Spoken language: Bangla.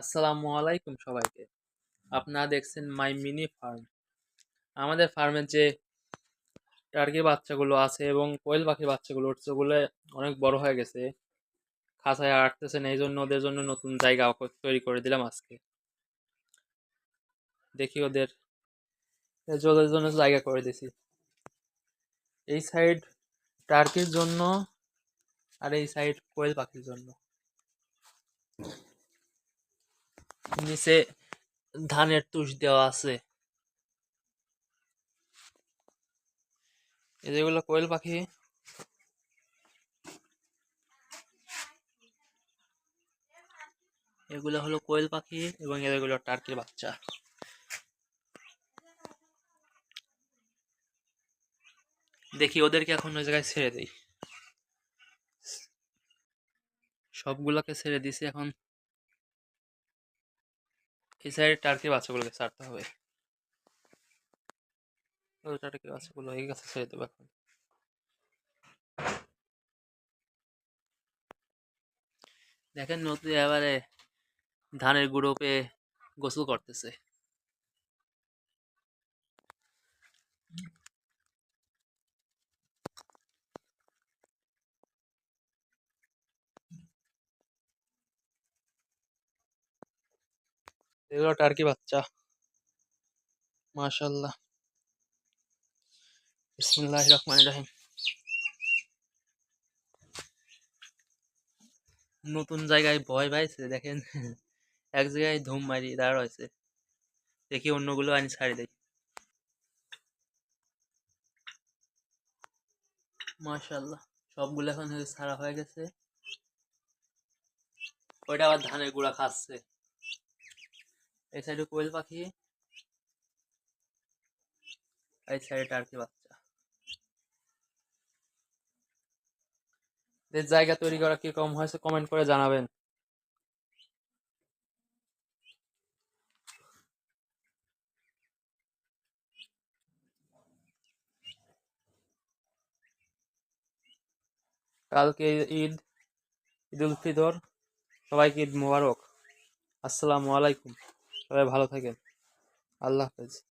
আসসালামু আলাইকুম সবাইকে। আপনারা দেখছেন মাই মিনি ফার্ম। আমাদের ফার্মের যে টার্কি বাচ্চাগুলো আছে এবং কোয়েল পাখির বাচ্চাগুলো উঠছে, ওগুলো অনেক বড় হয়ে গেছে, খাঁচায় আটতেছে না, এই জন্য ওদের জন্য নতুন জায়গা তৈরি করে দিলাম আজকে। দেখি ওদের জন্য জায়গা করে দিছি। এই সাইড টার্কির জন্য আর এই সাইড কোয়েল পাখির জন্য। নিচে ধানের তুষ দেওয়া আছে। এই যেগুলো কোয়েল পাখি, এগুলো হলো কোয়েল পাখি এবং এগুলো টার্কির বাচ্চা। দেখি ওদেরকে এখন ওই জায়গায় ছেড়ে দিই। সবগুলোকে ছেড়ে দিছি, এখন এই সাইডে টার্কির বাচ্চাগুলোকে ছাড়তে হবে। ওই টার্কির বাচ্চাগুলো এই গাছে ছেড়ে দেবো এখন। দেখেন নতুন এবারে ধানের গুঁড়ো পেয়ে গোসল করতেছে। এগুলো টার্কি বাচ্চা, মাশাআল্লাহ। বিসমিল্লাহির রহমানির রহিম। নতুন জায়গায় ভয় পাইছে দেখেন, এক জায়গায় ধুম মারি দাঁড়া রয়েছে। দেখি অন্যগুলো আনি ছাড়ি দেই। মাশাআল্লাহ, সবগুলো এখন ছাড়া হয়ে গেছে। ওইটা আবার ধানের গুঁড়া খাচ্ছে। এই সাইডে কোয়েল পাখি, এই সাইডে টার্কি বাচ্চা। এদের জায়গা তৈরি করা কি কম হয়েছে কমেন্ট করে জানাবেন। কালকে ঈদ, ঈদ উল ফিতর, সবাইকে ঈদ মোবারক। আসসালামু আলাইকুম, সবাই ভালো থাকেন। আল্লাহ হাফেজ।